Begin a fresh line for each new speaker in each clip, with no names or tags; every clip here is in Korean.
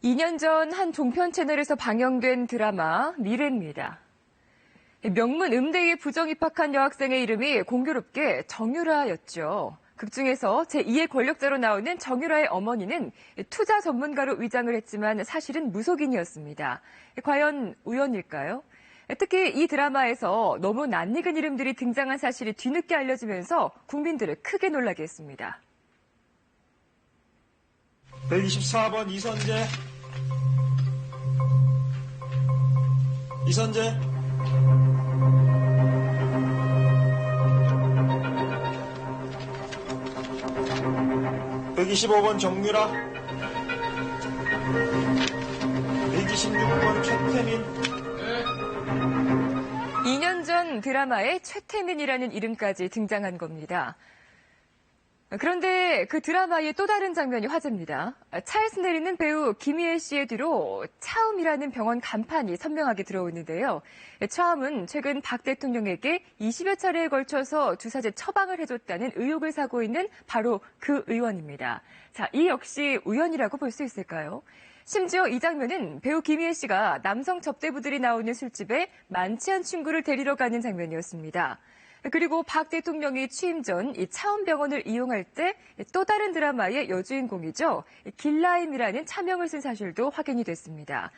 2년 전 한 종편 채널에서 방영된 드라마 미래입니다. 명문 음대에 부정 입학한 여학생의 이름이 공교롭게 정유라였죠. 극 중에서 제2의 권력자로 나오는 정유라의 어머니는 투자 전문가로 위장을 했지만 사실은 무속인이었습니다. 과연 우연일까요? 특히 이 드라마에서 너무 낯익은 이름들이 등장한 사실이 뒤늦게 알려지면서 국민들을 크게 놀라게 했습니다.
124번 이선재. 이선재. 125번 정유라. 126번 최태민.
2년 전 드라마에 최태민이라는 이름까지 등장한 겁니다. 그런데 그 드라마의 또 다른 장면이 화제입니다. 차에서 내리는 배우 김희애 씨의 뒤로 차움이라는 병원 간판이 선명하게 들어오는데요. 차움은 최근 박 대통령에게 20여 차례에 걸쳐서 주사제 처방을 해줬다는 의혹을 사고 있는 바로 그 의원입니다. 자, 이 역시 우연이라고 볼 수 있을까요? 심지어 이 장면은 배우 김희애 씨가 남성 접대부들이 나오는 술집에 만취한 친구를 데리러 가는 장면이었습니다. 그리고 박 대통령이 취임 전 이 차움병원을 이용할 때 또 다른 드라마의 여주인공이죠. 길라임이라는 차명을 쓴 사실도 확인이 됐습니다.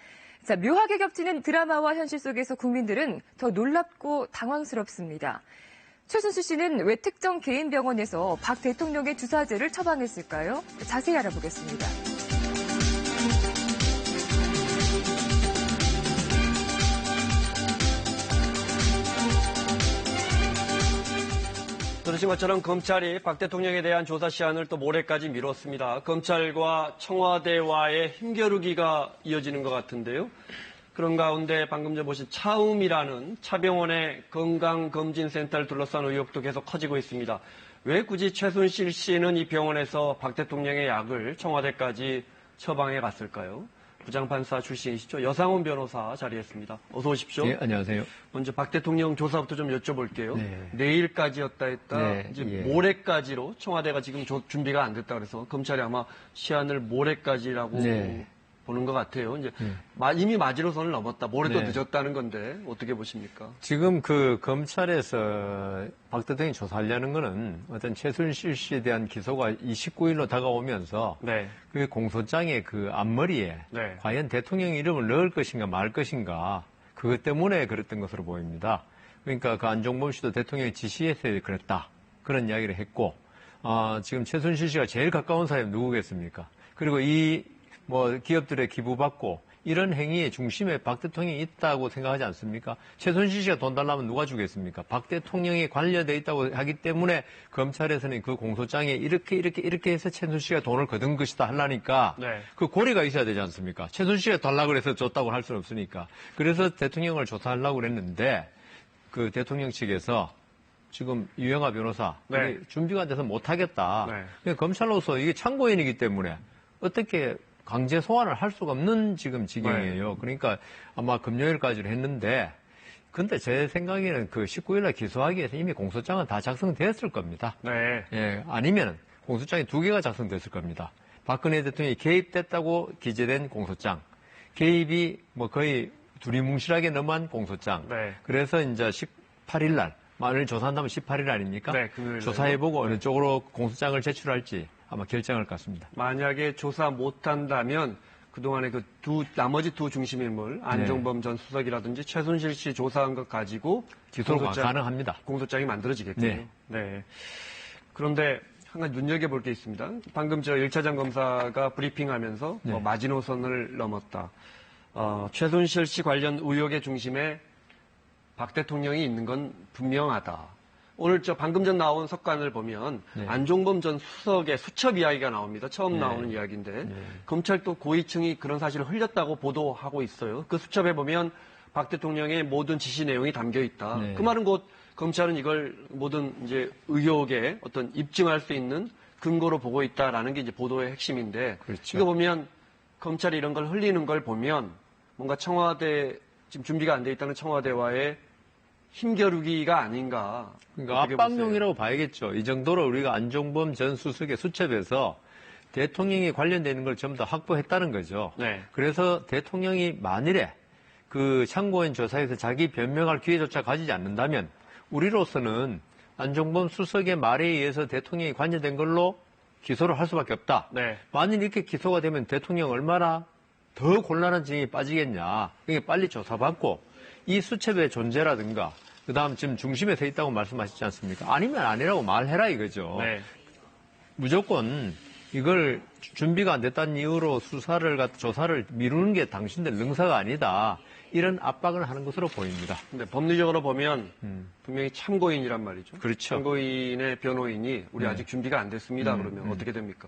자, 묘하게 겹치는 드라마와 현실 속에서 국민들은 더 놀랍고 당황스럽습니다. 최순실 씨는 왜 특정 개인 병원에서 박 대통령의 주사제를 처방했을까요? 자세히 알아보겠습니다.
들으신 것처럼 검찰이 박 대통령에 대한 조사 시한을 또 모레까지 미뤘습니다. 검찰과 청와대와의 힘겨루기가 이어지는 것 같은데요. 그런 가운데 방금 전 보신 차움이라는 차병원의 건강검진센터를 둘러싼 의혹도 계속 커지고 있습니다. 왜 굳이 최순실 씨는 이 병원에서 박 대통령의 약을 청와대까지 처방해 갔을까요? 부장판사 출신이시죠. 여상훈 변호사 자리했습니다. 어서 오십시오.
네, 안녕하세요.
먼저 박 대통령 조사부터 좀 여쭤볼게요.
네.
내일까지였다 했다.
네,
이제
예.
모레까지로 청와대가 지금 준비가 안 됐다 그래서 검찰이 아마 시한을 모레까지라고
네.
보는 것 같아요. 이제 이미 마지노선을 넘었다. 모레도
네.
늦었다는 건데 어떻게 보십니까?
지금 그 검찰에서 박 대통령이 조사하려는 거는 어떤 최순실 씨에 대한 기소가 29일로 다가오면서
네.
그 공소장의 그 앞머리에
네.
과연 대통령 이름을 넣을 것인가 말 것인가 그것 때문에 그랬던 것으로 보입니다. 그러니까 그 안종범 씨도 대통령이 지시해서 그랬다. 그런 이야기를 했고 지금 최순실 씨가 제일 가까운 사람이 누구겠습니까? 그리고 기업들의 기부받고 이런 행위의 중심에 박 대통령이 있다고 생각하지 않습니까? 최순실 씨가 돈 달라면 누가 주겠습니까? 박 대통령이 관련돼 있다고 하기 때문에 검찰에서는 그 공소장에 이렇게 해서 최순실 씨가 돈을 거둔 것이다 하려니까
네.
그 고리가 있어야 되지 않습니까? 최순실 씨가 달라고 그래서 줬다고 할 수는 없으니까. 그래서 대통령을 조사하려고 그랬는데 그 대통령 측에서 지금 유영하 변호사
네.
준비가 안 돼서 못하겠다.
네.
그러니까 검찰로서 이게 참고인이기 때문에 어떻게 강제 소환을 할 수가 없는 지금 지경이에요. 그러니까 아마 금요일까지로 했는데, 근데 제 생각에는 그 19일날 기소하기 위해서 이미 공소장은 다 작성됐을 겁니다.
네.
예, 아니면 공소장이 2개가 작성됐을 겁니다. 박근혜 대통령이 개입됐다고 기재된 공소장, 개입이 거의 두리뭉실하게 넘어간 공소장.
네.
그래서 이제 18일날, 만일 조사한다면 18일 아닙니까?
네, 금요일날.
조사해보고 어느 쪽으로 공소장을 제출할지 아마 결정할 것 같습니다.
만약에 조사 못한다면 그동안의 나머지 두 중심인물 안종범 전 수석이라든지 최순실 씨 조사한 것 가지고
기소가 가능합니다.
공소장이 만들어지겠군요. 네. 그런데 한 가지 눈여겨볼 게 있습니다. 방금 1차장 검사가 브리핑하면서 마지노선을 넘었다. 최순실 씨 관련 의혹의 중심에 박 대통령이 있는 건 분명하다. 오늘 방금 전 나온 석관을 보면 안종범 전 수석의 수첩 이야기가 나옵니다. 처음 나오는 이야기인데 검찰도 고위층이 그런 사실을 흘렸다고 보도하고 있어요. 그 수첩에 보면 박 대통령의 모든 지시 내용이 담겨 있다. 그 말은 곧 검찰은 이걸 모든 이제 의혹에 어떤 입증할 수 있는 근거로 보고 있다라는 게 이제 보도의 핵심인데
그렇죠.
이거 보면 검찰이 이런 걸 흘리는 걸 보면 뭔가 청와대 지금 준비가 안 돼 있다는 청와대와의 힘겨루기가 아닌가.
그러니까 압박용이라고 봐야겠죠. 이 정도로 우리가 안종범 전 수석의 수첩에서 대통령이 관련되는 걸 전부 다 확보했다는 거죠.
네.
그래서 대통령이 만일에 그 참고인 조사에서 자기 변명할 기회조차 가지지 않는다면 우리로서는 안종범 수석의 말에 의해서 대통령이 관여된 걸로 기소를 할 수밖에 없다.
네.
만일 이렇게 기소가 되면 대통령 얼마나 더 곤란한 징이 빠지겠냐. 그러니까 빨리 조사받고 이 수첩의 존재라든가 그다음 지금 중심에 서 있다고 말씀하셨지 않습니까? 아니면 아니라고 말해라 이거죠.
네.
무조건 이걸 준비가 안 됐다는 이유로 조사를 미루는 게 당신들 능사가 아니다. 이런 압박을 하는 것으로 보입니다.
근데 법리적으로 보면 분명히 참고인이란 말이죠.
그렇죠.
참고인의 변호인이 우리 아직 준비가 안 됐습니다. 그러면 어떻게 됩니까?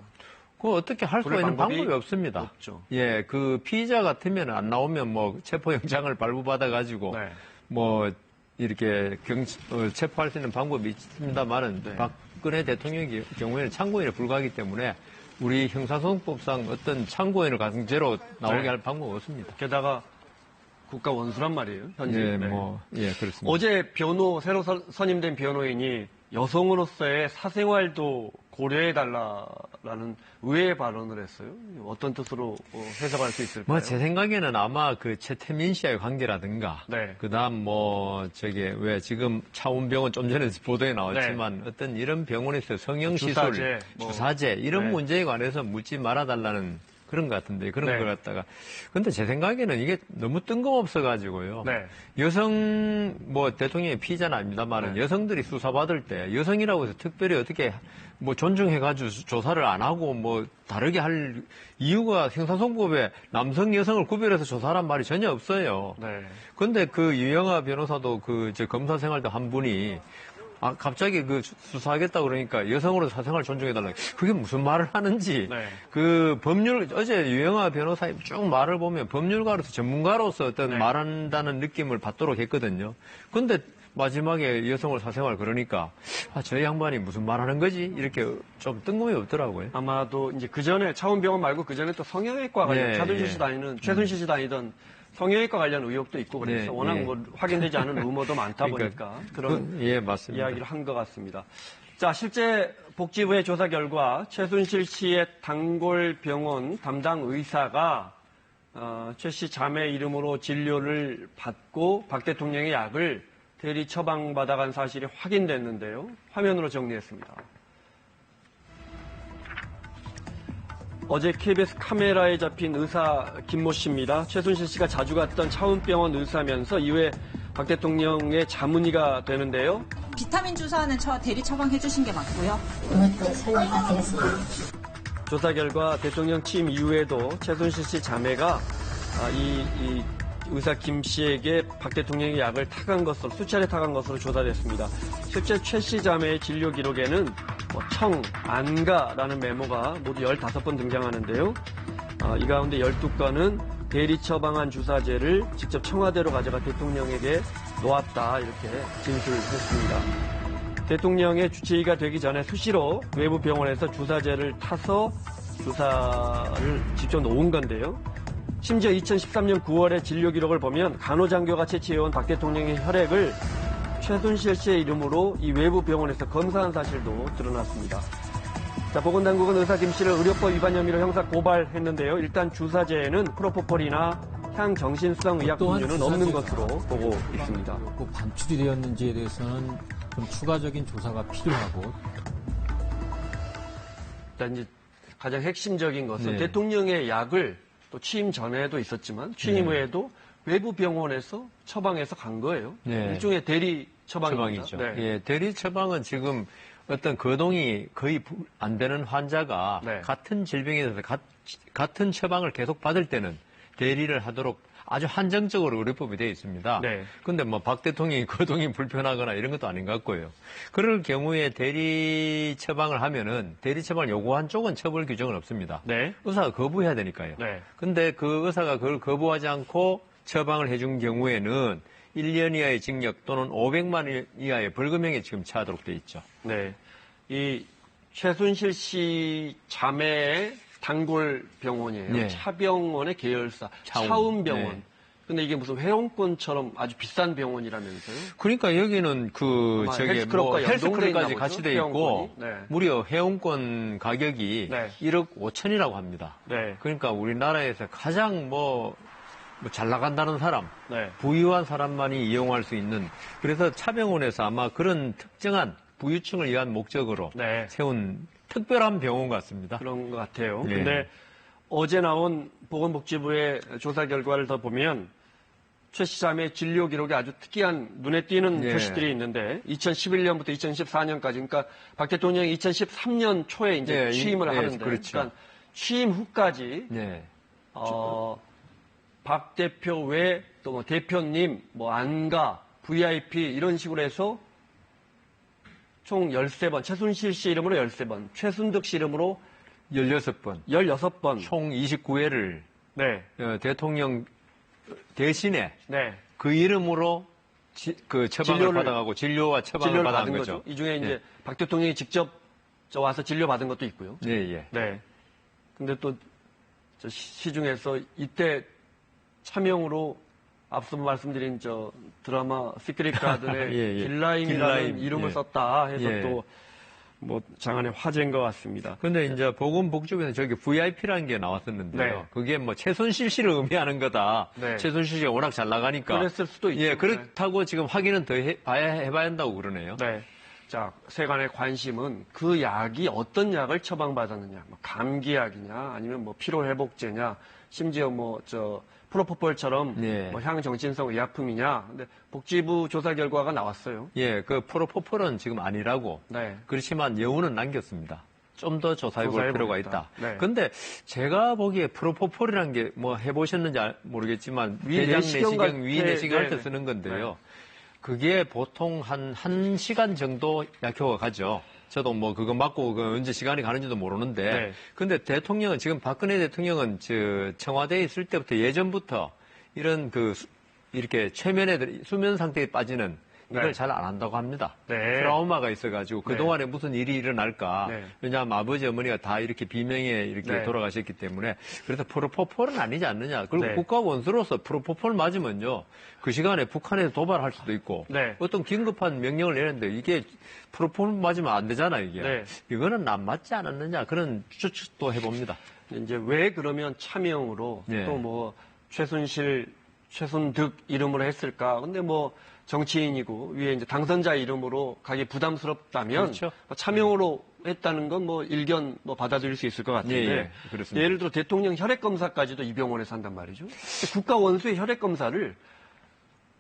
그거 어떻게 할 수
그럴
있는
방법이
방법이 없습니다.
없죠.
예, 그 피의자 같으면 안 나오면 뭐 체포영장을 발부받아가지고
네.
뭐 이렇게 체포할 수 있는 방법이 있습니다만은
네.
박근혜 대통령의 경우에는 참고인에 불과하기 때문에 우리 형사소송법상 어떤 참고인을 강제로 나오게
네.
할 방법은 없습니다.
게다가 국가 원수란 말이에요. 현재.
예,
네.
그렇습니다.
어제 새로 선임된 변호인이 여성으로서의 사생활도 고려해달라라는 의외의 발언을 했어요. 어떤 뜻으로 해석할 수 있을까요?
제 생각에는 아마 그 최태민 씨와의 관계라든가,
네.
그다음 왜 지금 차운병원 좀 전에 보도에 나왔지만 어떤 이런 병원에서 성형시술, 주사제 이런
네.
문제에 관해서 묻지 말아달라는 그런 것 같은데 그런
네.
걸 갖다가 근데 제 생각에는 이게 너무 뜬금없어가지고요.
네.
여성 대통령의 피의자는 아닙니다만은
네.
여성들이 수사받을 때 여성이라고 해서 특별히 어떻게 존중해가지고 조사를 안 하고 다르게 할 이유가 형사소송법에 남성 여성을 구별해서 조사하란 말이 전혀 없어요.
네.
근데 그 유영아 변호사도 검사 생활도 한 분이 갑자기 수사하겠다 그러니까 여성으로 사생활 존중해달라. 그게 무슨 말을 하는지.
네.
어제 유영아 변호사님 쭉 말을 보면 법률가로서 전문가로서 어떤
네.
말한다는 느낌을 받도록 했거든요. 근데 마지막에 여성을 사생활 그러니까 저 양반이 무슨 말하는 거지? 이렇게 좀 뜬금이 없더라고요.
아마도 이제 그 전에 차운병원 말고 그 전에 또 성형외과 관련
예,
차준실
예.
씨 다니는 최순실 씨 다니던 성형외과 관련 의혹도 있고 그래서
네,
워낙
예.
확인되지 않은 루머도 많다
그러니까
보니까 그런
맞습니다.
이야기를 한 것 같습니다. 자, 실제 복지부의 조사 결과 최순실 씨의 단골병원 담당 의사가 최 씨 자매 이름으로 진료를 받고 박 대통령의 약을 대리 처방받아간 사실이 확인됐는데요. 화면으로 정리했습니다. 어제 KBS 카메라에 잡힌 의사 김모 씨입니다. 최순실 씨가 자주 갔던 차운병원 의사면서 이후에 박 대통령의 자문의가 되는데요.
비타민 주사는 대리 처방해 주신 게 맞고요.
그것도 설명가 드렸습니다.
조사 결과 대통령 취임 이후에도 최순실 씨 자매가 이 의사 김 씨에게 박 대통령의 약을 수차례 타간 것으로 조사됐습니다. 실제 최 씨 자매의 진료 기록에는 안가라는 메모가 모두 15번 등장하는데요. 이 가운데 12건은 대리 처방한 주사제를 직접 청와대로 가져가 대통령에게 놓았다 이렇게 진술했습니다. 대통령의 주치의가 되기 전에 수시로 외부 병원에서 주사제를 타서 주사를 직접 놓은 건데요. 심지어 2013년 9월에 진료 기록을 보면 간호장교가 채취해온 박 대통령의 혈액을 최순실 씨의 이름으로 이 외부 병원에서 검사한 사실도 드러났습니다. 자, 보건당국은 의사 김 씨를 의료법 위반 혐의로 형사 고발했는데요. 일단 주사제에는 프로포폴이나 향정신성 의약 분류는 없는 것으로 보고 있습니다.
반출이 되었는지에 대해서는 좀 추가적인 조사가 필요하고.
일단 이제 가장 핵심적인 것은
네.
대통령의 약을 또 취임 전에도 있었지만 취임 후에도 외부 병원에서 처방해서 간 거예요.
네.
일종의 대리 처방입니다.
처방이죠.
네.
예, 대리 처방은 지금 어떤 거동이 거의 안 되는 환자가
네.
같은 질병에 대해서 같은 처방을 계속 받을 때는 대리를 하도록 아주 한정적으로 의료법이 되어 있습니다.
네.
근데 박 대통령이 거동이 불편하거나 이런 것도 아닌 것 같고요. 그럴 경우에 대리 처방을 하면은 대리 처방을 요구한 쪽은 처벌 규정은 없습니다.
네.
의사가 거부해야 되니까요.
네.
근데 그 의사가 그걸 거부하지 않고 처방을 해준 경우에는 1년 이하의 징역 또는 500만 원 이하의 벌금형에 지금 처하도록 되어 있죠.
네. 이 최순실 씨 자매의 단골 병원이에요.
네.
차병원의 계열사
차움.
차움병원.
네.
근데 이게 무슨 회원권처럼 아주 비싼 병원이라면서요?
그러니까 여기는 그
아마
저기
헬스클럽과
뭐
연동돼
헬스클럽까지
있나
같이
보죠?
돼 있고
회원권이? 네.
무려 회원권 가격이
네.
1억 5천이라고 합니다.
네.
그러니까 우리나라에서 가장 잘 나간다는 사람,
네.
부유한 사람만이 이용할 수 있는 그래서 차병원에서 아마 그런 특정한 부유층을 위한 목적으로
네.
세운 특별한 병원 같습니다.
그런 것 같아요.
네.
근데 어제 나온 보건복지부의 조사 결과를 더 보면 최 시장의 진료 기록에 아주 특이한 눈에 띄는
네.
표시들이 있는데 2011년부터 2014년까지 그러니까 박 대통령이 2013년 초에 이제
네,
취임을
네,
하는데
그렇죠.
그러니까 취임 후까지
네.
박 대표 외 또 뭐 대표님, 뭐 안가, VIP 이런 식으로 해서 총 13번, 최순실 씨 이름으로 13번, 최순득 씨 이름으로
16번,
16번.
총 29회를
네.
대통령 대신에
네.
그 이름으로 그 처방을
진료를-
받아가고 진료와 처방을
진료를
받은
받은
거죠.
거죠. 이 중에 이제
네.
박 대통령이 직접 와서 진료 받은 것도 있고요.
예, 예.
네. 근데 또 시중에서 이때 차명으로 앞서 말씀드린 드라마 시크릿 가든의
예, 예.
길라임이라는
길라임,
이름을
예.
썼다 해서
예.
또 뭐 장안의 화제인 것 같습니다.
근데 이제 보건복지부에서 저기 VIP라는 게 나왔었는데요.
네.
그게 뭐 최순실 씨를 의미하는 거다.
네.
최순실 씨가 워낙 잘 나가니까.
그랬을 수도 있죠.
예, 그렇다고 지금 확인은 더 해봐야 한다고 그러네요.
네. 자, 세간의 관심은 그 약이 어떤 약을 처방받았느냐. 뭐 감기약이냐, 아니면 뭐 피로회복제냐, 심지어 프로포폴처럼
네.
뭐 향정신성 의약품이냐. 근데 복지부 조사 결과가 나왔어요.
예, 그 프로포폴은 지금 아니라고.
네.
그렇지만 여운은 남겼습니다. 좀 더 조사해 볼 필요가
조사해보겠다.
있다.
네.
근데 제가 보기에 프로포폴이라는 게 뭐 해보셨는지 모르겠지만
위
대장
내시경
내시경, 위
갈 때,
내시경 할 때
네,
쓰는 건데요.
네.
그게 보통 한 1시간 정도 약효가 가죠. 저도 뭐 그거 맞고 언제 시간이 가는지도 모르는데.
네.
근데 대통령은 지금 박근혜 대통령은 청와대에 있을 때부터 예전부터 이런 이렇게 최면에 수면 상태에 빠지는 이걸
네.
잘 안 한다고 합니다.
네.
트라우마가 있어가지고 그동안에 무슨 일이 일어날까.
네.
왜냐하면 아버지 어머니가 다 이렇게 비명에 이렇게
네.
돌아가셨기 때문에 그래서 프로포폴은 아니지 않느냐. 그리고
네.
국가 원수로서 프로포폴 맞으면요. 그 시간에 북한에서 도발할 수도 있고
네.
어떤 긴급한 명령을 내렸는데 이게 프로포폴 맞으면 안 되잖아요. 이게.
네.
이거는 안 맞지 않았느냐. 그런 추측도 해봅니다.
이제 왜 그러면 차명으로
네.
또 뭐 최순득 이름으로 했을까? 근데 뭐 정치인이고 위에 이제 당선자 이름으로 가기 부담스럽다면
그렇죠.
차명으로 했다는 건 뭐 일견 받아들일 수 있을 것 같은데
예, 그렇습니다.
예를 들어 대통령 혈액 검사까지도 이 병원에서 한단 말이죠. 국가 원수의 혈액 검사를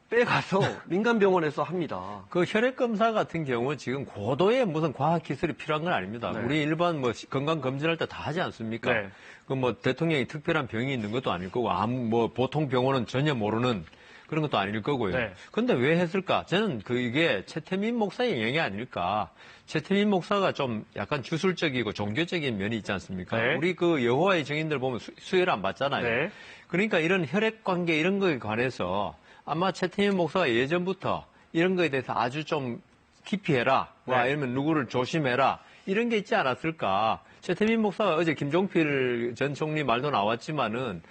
빼가서 민간 병원에서 합니다.
그 혈액 검사 같은 경우 지금 고도의 무슨 과학 기술이 필요한 건 아닙니다.
네.
우리 일반 건강 검진할 때 다 하지 않습니까?
네.
그 뭐 대통령이 특별한 병이 있는 것도 아닐 거고 보통 병원은 전혀 모르는 그런 것도 아닐 거고요.
네.
근데 왜 했을까? 저는 이게 최태민 목사의 영향이 아닐까. 최태민 목사가 좀 약간 주술적이고 종교적인 면이 있지 않습니까?
네.
우리 여호와의 증인들 보면 수혜를 안 받잖아요.
네.
그러니까 이런 혈액 관계 이런 거에 관해서 아마 최태민 목사가 예전부터 이런 거에 대해서 아주 좀 깊이 해라. 뭐
네.
아니면 누구를 조심해라. 이런 게 있지 않았을까. 최태민 목사가 어제 김종필 전 총리 말도 나왔지만은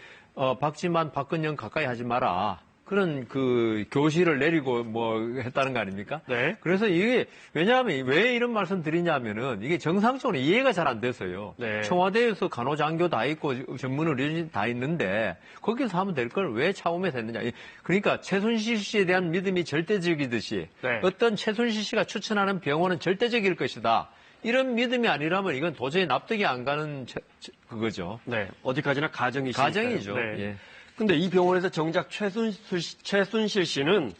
박지만, 박근영 가까이 하지 마라. 그런 교시를 내리고 했다는 거 아닙니까?
네.
그래서 이게 왜냐하면 왜 이런 말씀 드리냐면은 이게 정상적으로 이해가 잘 안 돼서요.
네.
청와대에서 간호장교 다 있고 전문 의료진 다 있는데 거기서 하면 될 걸 왜 차움에서 했느냐. 그러니까 최순실 씨에 대한 믿음이 절대적이듯이
네.
어떤 최순실 씨가 추천하는 병원은 절대적일 것이다. 이런 믿음이 아니라면 이건 도저히 납득이 안 가는 그거죠.
네. 어디까지나 가정이시니까요.
가정이죠.
네.
예.
근데 이 병원에서 정작 최순실 씨는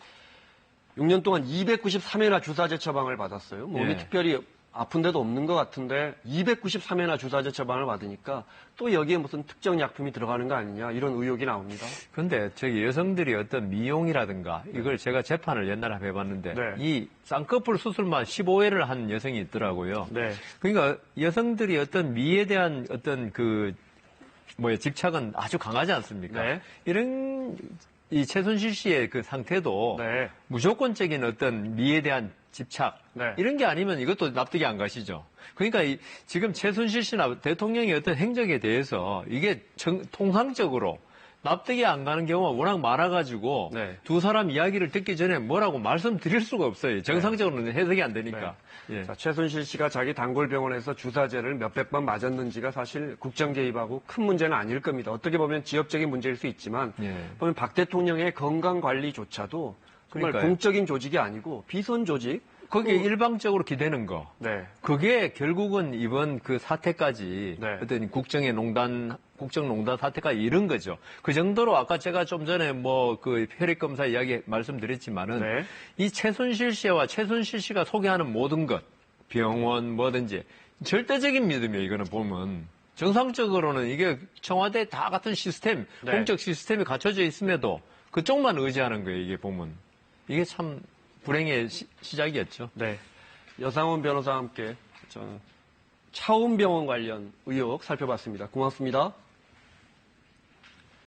6년 동안 293회나 주사제 처방을 받았어요. 몸이
예.
특별히 아픈 데도 없는 것 같은데 293회나 주사제 처방을 받으니까 또 여기에 무슨 특정 약품이 들어가는 거 아니냐 이런 의혹이 나옵니다.
근데 여성들이 어떤 미용이라든가 이걸 제가 재판을 옛날에 해봤는데
네.
이 쌍꺼풀 수술만 15회를 한 여성이 있더라고요.
네.
그러니까 여성들이 어떤 미에 대한 어떤 집착은 아주 강하지 않습니까?
네.
이런 이 최순실 씨의 상태도
네.
무조건적인 어떤 미에 대한 집착
네.
이런 게 아니면 이것도 납득이 안 가시죠. 그러니까 지금 최순실 씨나 대통령의 어떤 행적에 대해서 이게 통상적으로 납득이 안 가는 경우가 워낙 많아가지고
네.
두 사람 이야기를 듣기 전에 뭐라고 말씀드릴 수가 없어요. 정상적으로는 해석이 안 되니까. 예.
자, 최순실 씨가 자기 단골병원에서 주사제를 몇백 번 맞았는지가 사실 국정 개입하고 큰 문제는 아닐 겁니다. 어떻게 보면 지역적인 문제일 수 있지만
예.
보면 박 대통령의 건강관리조차도 정말
그러니까요.
공적인 조직이 아니고 비선 조직.
거기에 일방적으로 기대는 거.
네.
그게 결국은 이번 그 사태까지
네.
어떤 국정농단 사태까지 이런 거죠. 그 정도로 아까 제가 좀 전에 뭐 그 혈액검사 이야기 말씀드렸지만은
네.
이 최순실 씨가 소개하는 모든 것, 병원 뭐든지 절대적인 믿음이에요. 이거는 보면. 정상적으로는 이게 청와대 다 같은 시스템,
네.
공적 시스템이 갖춰져 있음에도 그쪽만 의지하는 거예요. 이게 보면. 이게 참 불행의 시작이었죠.
네. 여상원 변호사와 함께 차움병원 관련 의혹 살펴봤습니다. 고맙습니다.